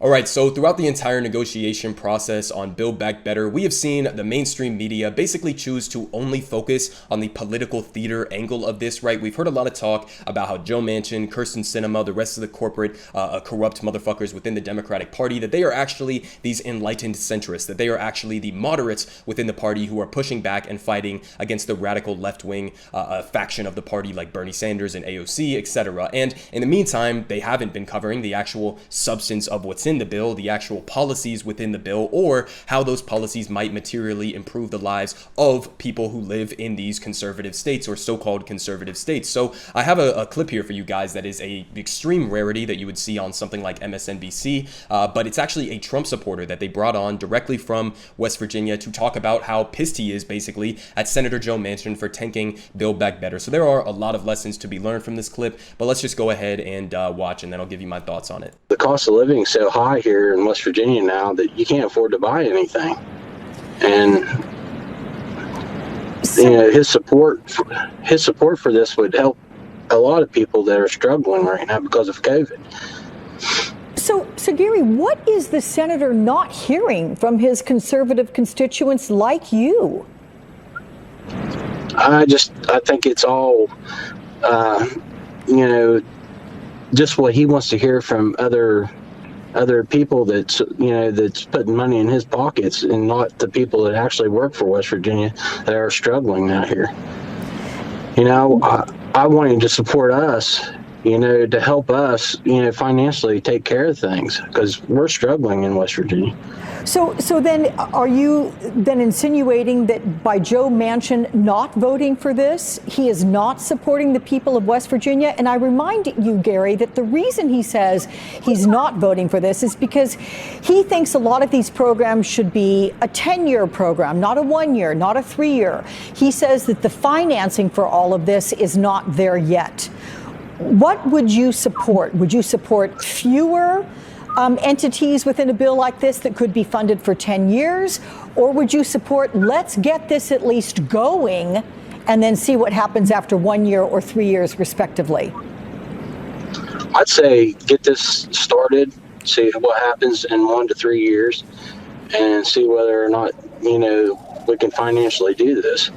All right, so throughout the entire negotiation process on Build Back Better, we have seen the mainstream media basically choose to only focus on the political theater angle of this, right? We've heard a lot of talk about how Joe Manchin, Kirsten Sinema, the rest of the corporate corrupt motherfuckers within the Democratic Party, that they are actually these enlightened centrists, that they are actually the moderates within the party who are pushing back and fighting against the radical left-wing faction of the party like Bernie Sanders and AOC, etc. And in the meantime, they haven't been covering the actual substance of what's in the bill, the actual policies within the bill, or how those policies might materially improve the lives of people who live in these conservative states or so-called conservative states. So I have a clip here for you guys that is a extreme rarity that you would see on something like MSNBC, but it's actually a Trump supporter that they brought on directly from West Virginia to talk about how pissed he is basically at Senator Joe Manchin for tanking Build Back Better. So there are a lot of lessons to be learned from this clip, but let's just go ahead and watch, and then I'll give you my thoughts on it. The cost of living is so high here in West Virginia now that you can't afford to buy anything, and you know, his support for this would help a lot of people that are struggling right now because of COVID. So Gary, what is the senator not hearing from his conservative constituents like you? I think it's all you know, just what he wants to hear from other people that's putting money in his pockets, and not the people that actually work for West Virginia that are struggling out here. You know, I want him to support us, you know, to help us, you know, financially take care of things, because we're struggling in West Virginia. So then are you then insinuating that by Joe Manchin not voting for this, he is not supporting the people of West Virginia? And I remind you, Gary, that the reason he says he's not voting for this is because he thinks a lot of these programs should be a 10-year program, not a 1-year, not a 3-year. He says that the financing for all of this is not there yet. What would you support? Would you support fewer entities within a bill like this that could be funded for 10 years? Or would you support, let's get this at least going and then see what happens after 1 year or 3 years respectively? I'd say get this started, see what happens in 1 to 3 years, and see whether or not, you know, we can financially do this.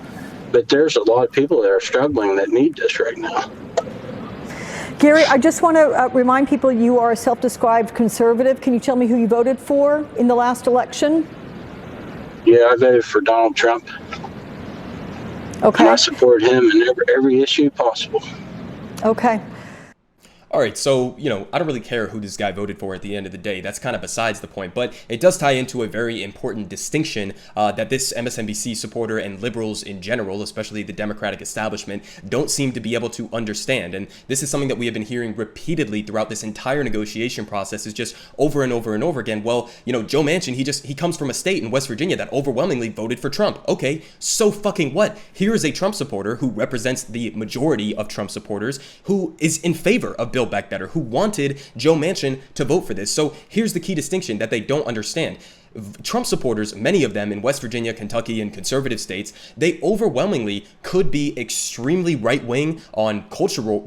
But there's a lot of people that are struggling that need this right now. Gary, I just want to remind people you are a self-described conservative. Can you tell me who you voted for in the last election? Yeah, I voted for Donald Trump. Okay. And I support him in every issue possible. Okay. All right, so, you know, I don't really care who this guy voted for at the end of the day. That's kind of besides the point, but it does tie into a very important distinction that this MSNBC supporter and liberals in general, especially the Democratic establishment, don't seem to be able to understand. And this is something that we have been hearing repeatedly throughout this entire negotiation process, is just over and over and over again. Well, you know, Joe Manchin, he comes from a state in West Virginia that overwhelmingly voted for Trump. Okay, so fucking what? Here is a Trump supporter who represents the majority of Trump supporters who is in favor of Build Back Better, who wanted Joe Manchin to vote for this. So here's the key distinction that they don't understand. Trump supporters, many of them in West Virginia, Kentucky, and conservative states, they overwhelmingly could be extremely right-wing on cultural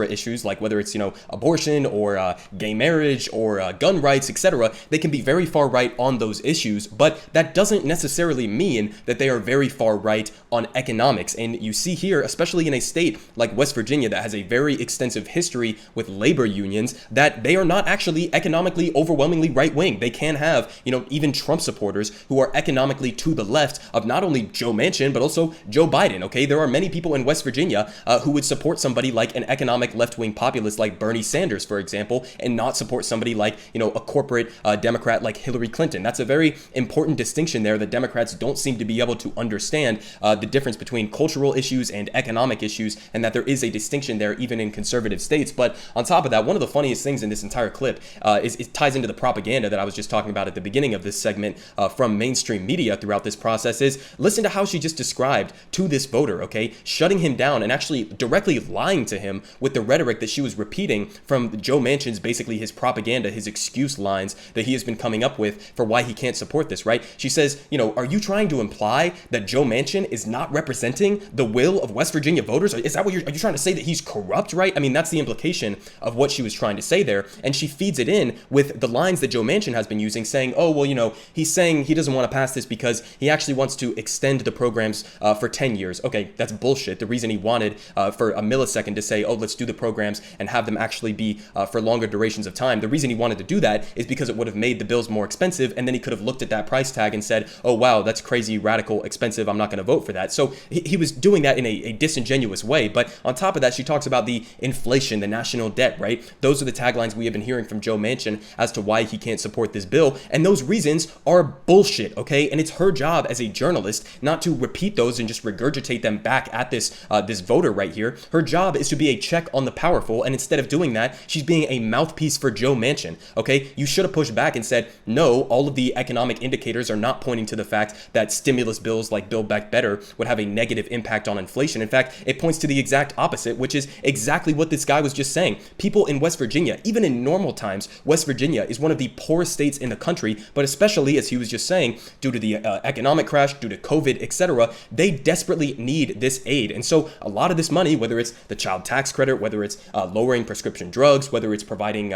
issues, like whether it's, you know, abortion or gay marriage or gun rights, etc. They can be very far right on those issues, but that doesn't necessarily mean that they are very far right on economics. And you see here, especially in a state like West Virginia that has a very extensive history with labor unions, that they are not actually economically overwhelmingly right-wing. They can have, you know, even Trump supporters who are economically to the left of not only Joe Manchin, but also Joe Biden, okay? There are many people in West Virginia who would support somebody like an economic left-wing populist like Bernie Sanders, for example, and not support somebody like, you know, a corporate Democrat like Hillary Clinton. That's a very important distinction there that Democrats don't seem to be able to understand, the difference between cultural issues and economic issues, and that there is a distinction there even in conservative states. But on top of that, one of the funniest things in this entire clip is it ties into the propaganda that I was just talking about at the beginning of this segment from mainstream media throughout this process is listen to how she just described to this voter, okay, shutting him down and actually directly lying to him with the rhetoric that she was repeating from Joe Manchin's, basically his propaganda, his excuse lines that he has been coming up with for why he can't support this, right? She says, are you trying to imply that Joe Manchin is not representing the will of West Virginia voters? Is that what are you trying to say, that he's corrupt, right? I mean, that's the implication of what she was trying to say there. And she feeds it in with the lines that Joe Manchin has been using, saying, oh, well, he's saying he doesn't want to pass this because he actually wants to extend the programs for 10 years. Okay, that's bullshit. The reason he wanted for a millisecond to say, oh, let's do the programs and have them actually be for longer durations of time. The reason he wanted to do that is because it would have made the bills more expensive, and then he could have looked at that price tag and said, oh, wow, that's crazy, radical, expensive. I'm not going to vote for that. So he was doing that in a disingenuous way. But on top of that, she talks about the inflation, the national debt, right? Those are the taglines we have been hearing from Joe Manchin as to why he can't support this bill. And those reasons are bullshit, okay? And it's her job as a journalist not to repeat those and just regurgitate them back at this voter right here. Her job is to be a check on the powerful, and instead of doing that, she's being a mouthpiece for Joe Manchin, okay? You should have pushed back and said, no, all of the economic indicators are not pointing to the fact that stimulus bills like Build Back Better would have a negative impact on inflation. In fact, it points to the exact opposite, which is exactly what this guy was just saying. People in West Virginia, even in normal times, West Virginia is one of the poorest states in the country, but especially, as he was just saying, due to the economic crash, due to COVID, etc., they desperately need this aid. And so a lot of this money, whether it's the child tax credit, whether it's lowering prescription drugs, whether it's providing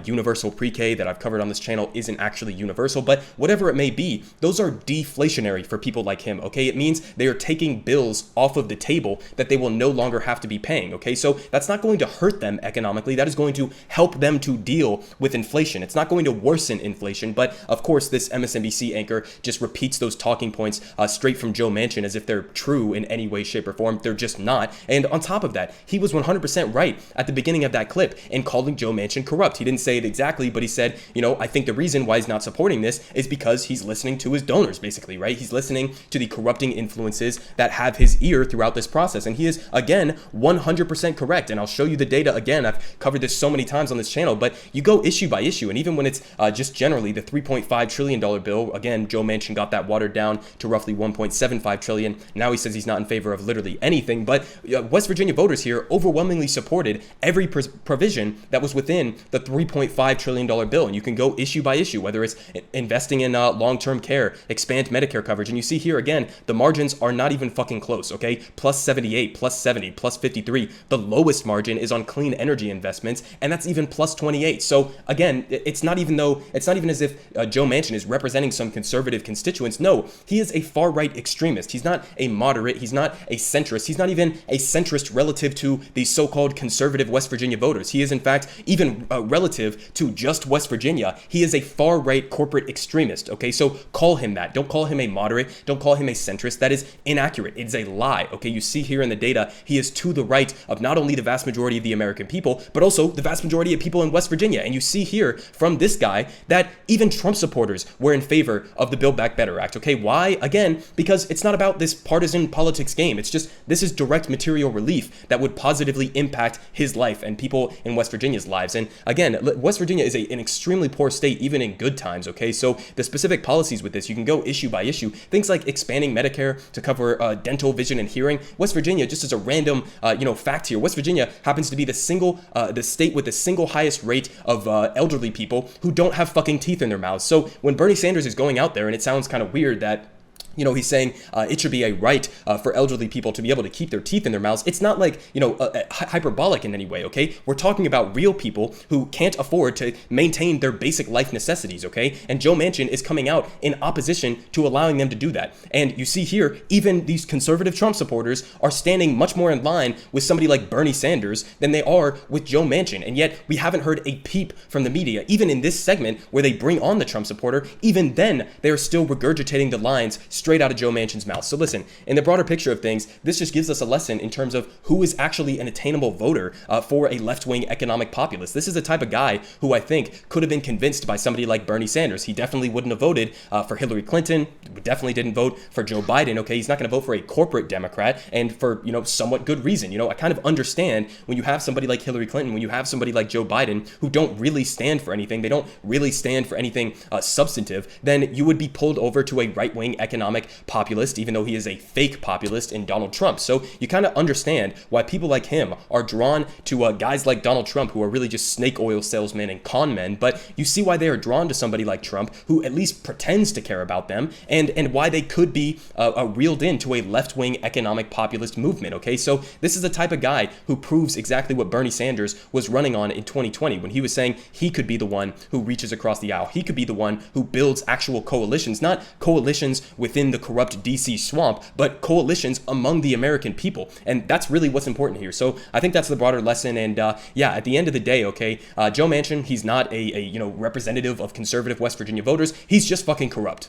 universal pre-K that I've covered on this channel isn't actually universal, but whatever it may be, those are deflationary for people like him, okay? It means they are taking bills off of the table that they will no longer have to be paying, okay? So that's not going to hurt them economically. That is going to help them to deal with inflation. It's not going to worsen inflation, but of course, this MSNBC anchor just repeats those talking points straight from Joe Manchin as if they're true in any way, shape, or form. They're just not. And on top of that, he was 100% right at the beginning of that clip in calling Joe Manchin corrupt. He didn't say it exactly, but he said, I think the reason why he's not supporting this is because he's listening to his donors, basically, right? He's listening to the corrupting influences that have his ear throughout this process. And he is, again, 100% correct. And I'll show you the data again. I've covered this so many times on this channel, but you go issue by issue. And even when it's just generally the $3.5 trillion bill, again, Joe Manchin got that watered down to roughly $1.75 trillion. Now he says he's not in favor of literally anything, but West Virginia voters here overwhelmingly supported every provision that was within the $3.5 trillion bill. And you can go issue by issue, whether it's investing in long-term care, expand Medicare coverage. And you see here again, the margins are not even fucking close, okay? Plus 78, plus 70, plus 53. The lowest margin is on clean energy investments, and that's even plus 28. So again, it's not even as if Joe Manchin is representing some conservative constituents. No, he is a far-right extremist. He's not a moderate. He's not a centrist. He's not even a centrist relative to the so-called conservative West Virginia voters. He is, in fact, even relative to just West Virginia, he is a far-right corporate extremist, okay? So call him that. Don't call him a moderate. Don't call him a centrist. That is inaccurate. It's a lie, okay? You see here in the data, he is to the right of not only the vast majority of the American people, but also the vast majority of people in West Virginia. And you see here from this guy that even Trump supporters were in favor of the Build Back Better Act, okay? Why? Again, because it's not about this partisan politics game. It's just, this is direct material relief that would positively impact his life and people in West Virginia's lives. And again, West Virginia is an extremely poor state, even in good times, okay? So the specific policies with this, you can go issue by issue. Things like expanding Medicare to cover dental, vision, and hearing. West Virginia, just as a random, fact here, West Virginia happens to be the state with the single highest rate of elderly people who don't have fucking teeth in their mouths. So when Bernie Sanders is going out there, and it sounds kind of weird that he's saying it should be a right for elderly people to be able to keep their teeth in their mouths. It's not like, hyperbolic in any way, okay? We're talking about real people who can't afford to maintain their basic life necessities, okay? And Joe Manchin is coming out in opposition to allowing them to do that. And you see here, even these conservative Trump supporters are standing much more in line with somebody like Bernie Sanders than they are with Joe Manchin. And yet we haven't heard a peep from the media, even in this segment where they bring on the Trump supporter. Even then, they are still regurgitating the lines straight out of Joe Manchin's mouth. So listen, in the broader picture of things, this just gives us a lesson in terms of who is actually an attainable voter for a left-wing economic populist. This is the type of guy who I think could have been convinced by somebody like Bernie Sanders. He definitely wouldn't have voted for Hillary Clinton, definitely didn't vote for Joe Biden. Okay, he's not going to vote for a corporate Democrat, and for, somewhat good reason. I kind of understand when you have somebody like Hillary Clinton, when you have somebody like Joe Biden who don't really stand for anything, they don't really stand for anything substantive, then you would be pulled over to a right-wing economic populist, even though he is a fake populist in Donald Trump. So you kind of understand why people like him are drawn to guys like Donald Trump, who are really just snake oil salesmen and con men, but you see why they are drawn to somebody like Trump, who at least pretends to care about them, and why they could be reeled into a left-wing economic populist movement, okay? So this is the type of guy who proves exactly what Bernie Sanders was running on in 2020, when he was saying he could be the one who reaches across the aisle. He could be the one who builds actual coalitions, not coalitions within the corrupt DC swamp, but coalitions among the American people. And that's really what's important here. So I think that's the broader lesson. And yeah, at the end of the day, okay, Joe Manchin, he's not a representative of conservative West Virginia voters. He's just fucking corrupt.